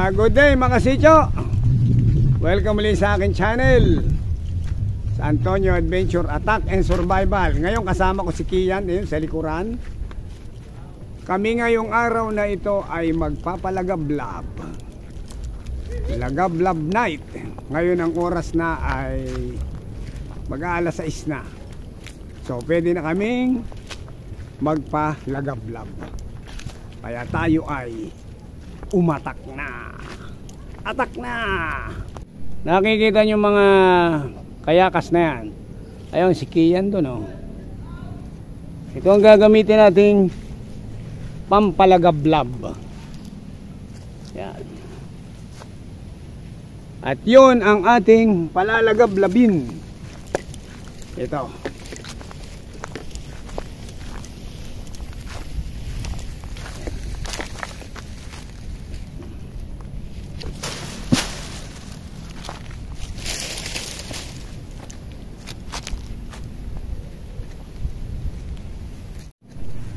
Good day mga kasityo. Welcome ulit sa akin channel, sa Antonio Adventure Attack and Survival. Ngayon kasama ko si Kian din sa likuran. Kami ngayong araw na ito ay magpapalagablab, lagablab night. Ngayon ang oras na ay mag-aalas 6 na. So pwede na kaming magpalagablab. Kaya tayo ay umatak na. Atak na. Nakikita nyo mga kayakas na yan. Ayun si Kian doon, oh. Ito ang gagamitin nating pampalagablab. Yan. At yun ang ating palalagablabin. Ito.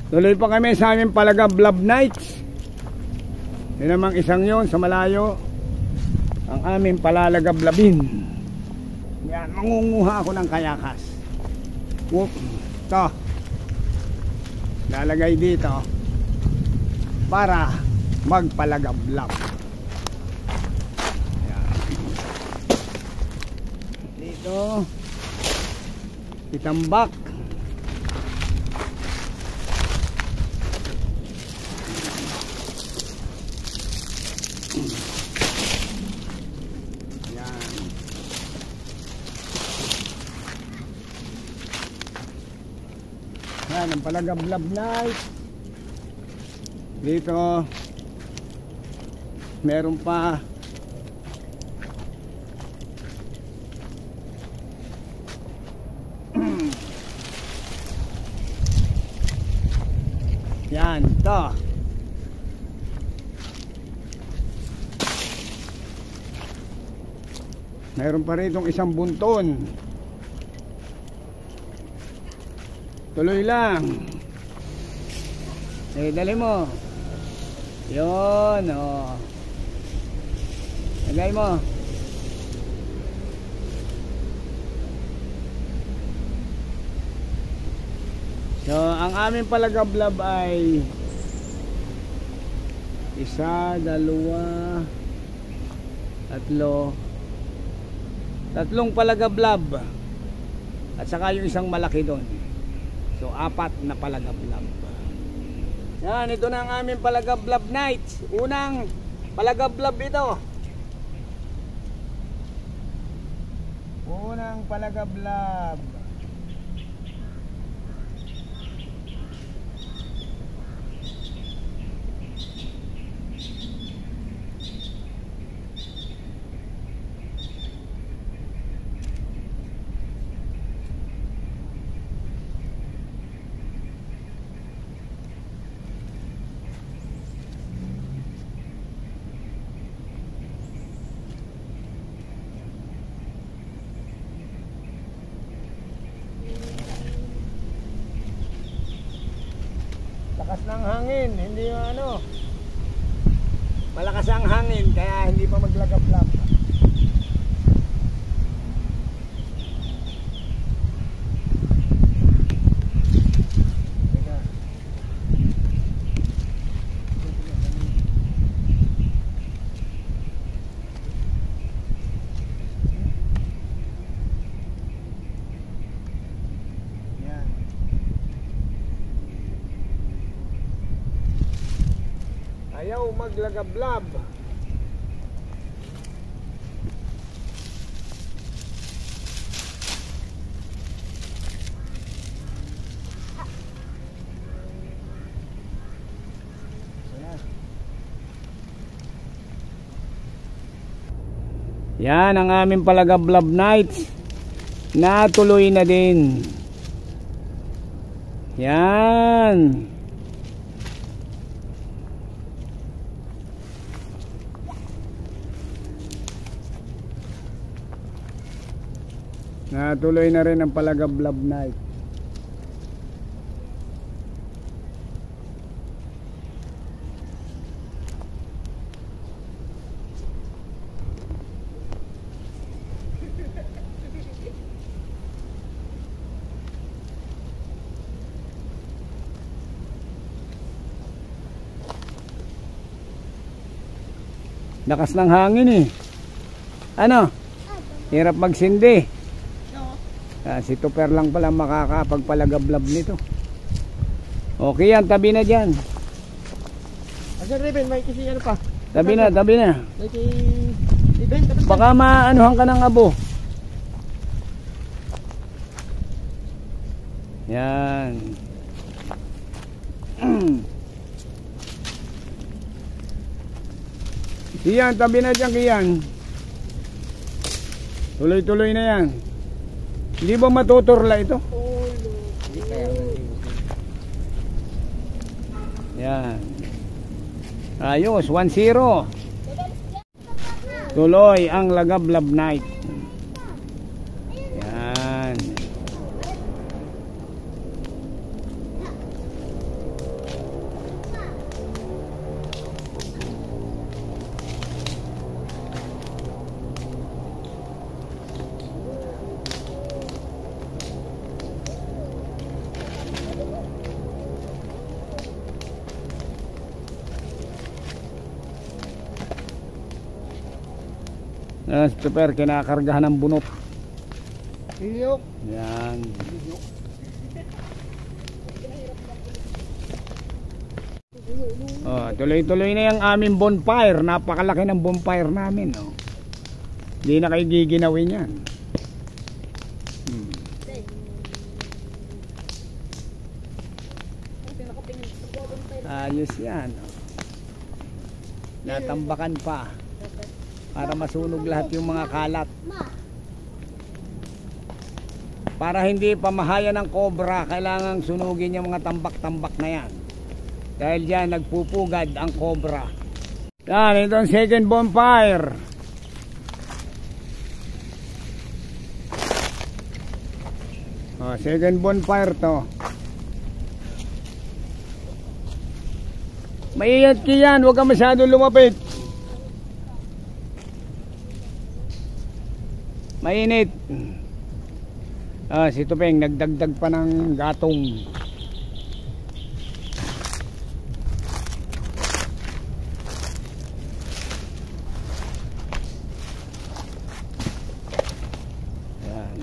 Tuloy pa kami sa aming palagablab nights. Yun namang isang yon sa malayo, ang aming palalagablabin. Yan, mangunguha ako ng kayakas. Whoop. Ito lalagay dito para magpalagablab. Yan. Dito itambak. Yan ang palagablab night. Dito meron pa yan to. Meron pa rin itong isang bunton. Tuloy lang. Dali mo. Yun, oh. Lagay mo. So, ang aming palagablab ay 1, 2, 3 tatlong palagablab. At saka yung isang malaki doon. So 4 na palagablab. Yan, ito na ang aming palagablab nights. Unang palagablab ito. Unang palagablab. Lakas ng hangin, hindi ano. Malakas ang hangin kaya hindi pa maglagablab. Ayaw maglagablab. Yan ang aming palagablab nights. Natuloy na din. Yan. Natuloy na rin ang palagablab night. Lakas ng hangin eh. Ano? Hirap magsindi. Si Tupper lang pala makakapagpalagablab nito. Okay yan, tabi na dyan. Sir Ruben, may kasi ano pa? Tabi na. May event. Baka maanuhan ka ng abo. Yan. Kiyan, tabi na dyan, Kiyan. Tuloy-tuloy na yan. Hindi ba matuturla ito? Yan. Ayos, 1-0. Tuloy ang Lagablab night. Yan. Super, kinakargahan ng bunot. Iyok. Yan. Tuloy-tuloy na yung aming bonfire. Napakalaki ng bonfire namin. Hindi na kayo giginawin yan. Ayos yan. Natambakan pa para masunog lahat yung mga kalat, para hindi pamahaya ng cobra. Kailangang sunugin yung mga tambak-tambak na yan, dahil dyan nagpupugad ang cobra. Yan, ito ang second bonfire. Second bonfire to. Maiyat ki yan, huwag ka masyado lumapit. Mainit. Si Tupeng nagdagdag pa ng gatong. Yan.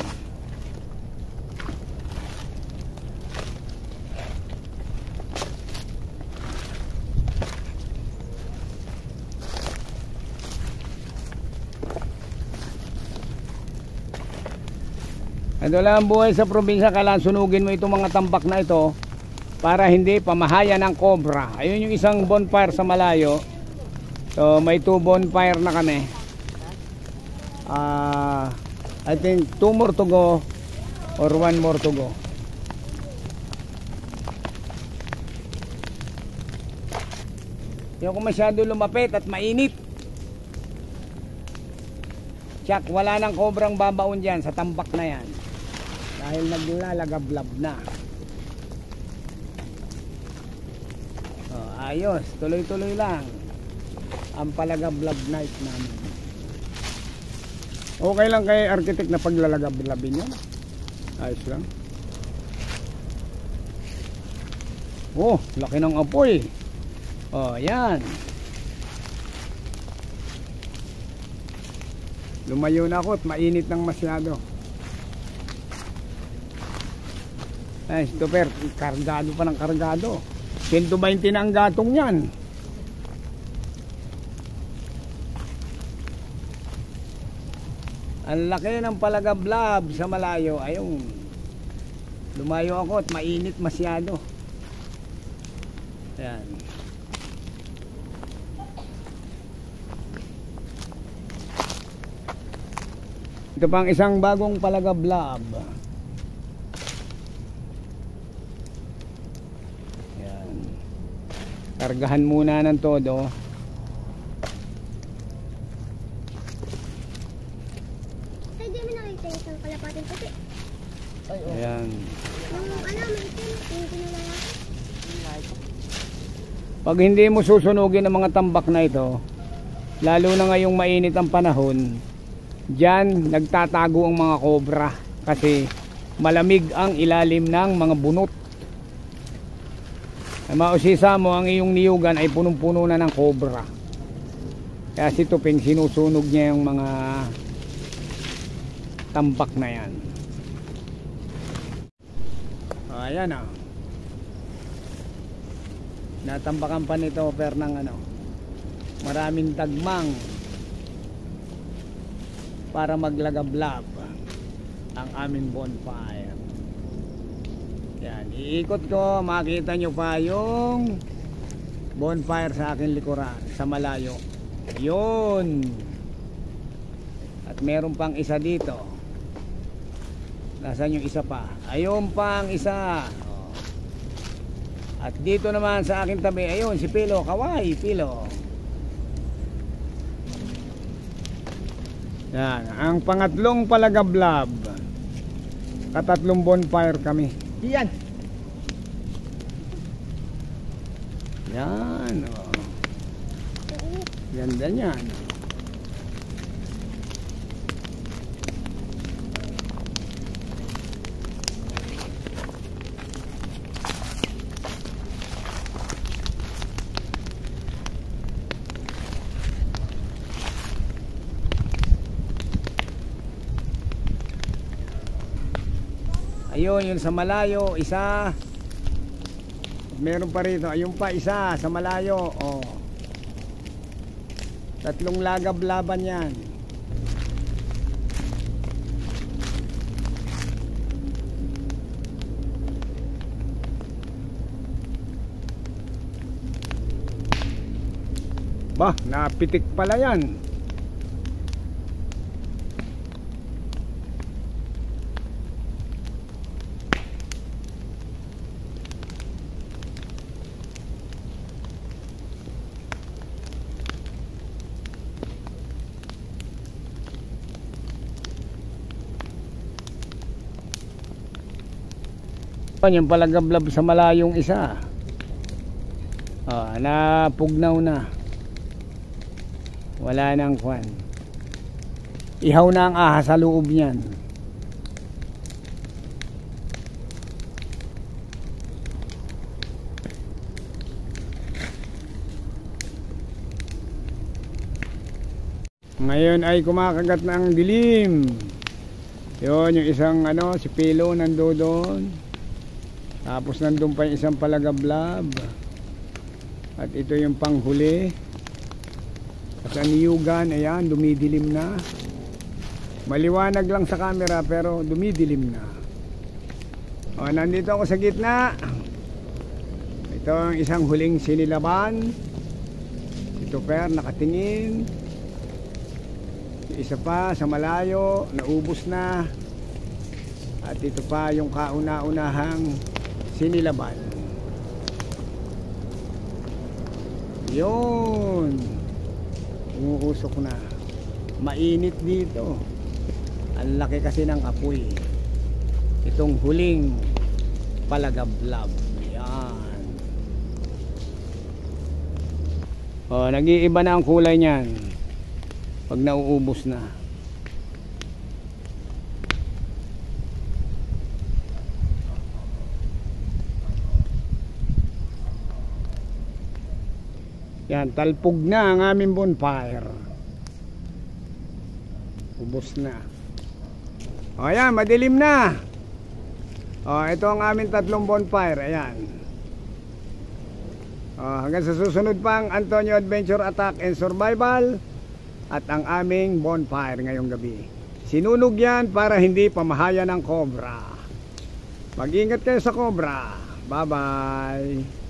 Ito lang ang buhay sa probinsya. Kailangan sunugin mo itong mga tambak na ito para hindi pamahaya ng cobra. Ayun yung isang bonfire sa malayo. So may 2 bonfire na kami. I think 2 more to go or 1 more to go. Hindi ako masyado lumapit at mainit. Tsak, wala nang kobrang babaon dyan sa tambak na yan, dahil naglalagablab na. Ayos, tuloy-tuloy lang ang palagablab night namin. Okay lang kay architect na paglalagablabin yan. Ayos lang. Laki ng apoy. Yan. Lumayo na ako at mainit ng masyado. Ay, Super, kargado pa ng kargado. 120 na ang gatong yan. Ang laki ng palagablab sa malayo. Ayun, lumayo ako at mainit masyado. Yan. Ito pang isang bagong palagablab. Yan. Kargahan muna ng todo. Ay, di mo nakita isang kalapatin puti. Ayan. Yung may itim, yung kinulala. Pag hindi mo susunugin ang mga tambak na ito, lalo na ngayong mainit ang panahon, diyan nagtatago ang mga cobra kasi malamig ang ilalim ng mga bunot. Ay mausisa mo ang iyong niyugan ay punong-puno na ng cobra. Kaya si Tuping sinusunog niya yung mga tambak na yan. Ayan o. Natambakan pa nito per ng ano, maraming tagmang para maglagablab ang aming bonfire. Yan, iikot ko, makita nyo pa yung bonfire sa akin likuran, sa malayo. Yun. At meron pang isa dito. Nasaan yung isa pa? Ayun pang isa. At dito naman sa aking tabi, ayun si Pilo, kaway Pilo. Yan, ang pangatlong palagablab. Katatlong bonfire kami. Yan. Yan, oh. Ganda niyan. Ayun, yun sa malayo, isa. Meron pa rito, ayun pa isa sa malayo. Oh. Tatlong lagab-laban yan. Bah, napitik pala yan. Yung palagablab sa malayong isa, napugnaw na, wala nang kwan, ihaw na ang ahas sa loob niyan. Ngayon ay kumakagat na ang dilim. Yun yung isang si Pilo nandoon. Tapos nandun pa yung isang palagablab. At ito yung panghuli. At ang niyugan, ayan, dumidilim na. Maliwanag lang sa camera pero dumidilim na. O, nandito ako sa gitna. Ito ang isang huling sinilaban. Ito per, nakatingin. Yung isa pa sa malayo, naubos na. At ito pa yung kauna-unahang sinilaban. Yun, umuusok na. Mainit dito. Ang laki kasi ng apoy. Itong huling palagablab. Yan. O, nag-iiba na ang kulay niyan pag nauubos na. Yan, talpog na ang aming bonfire. Ubos na. O, ayan, madilim na. O, ito ang aming tatlong bonfire. Ayan. O, hanggang sa susunod pang Antonio Adventure Attack and Survival at ang aming bonfire ngayong gabi. Sinunog yan para hindi pamahaya ng cobra. Mag-ingat kayo sa cobra. Bye-bye.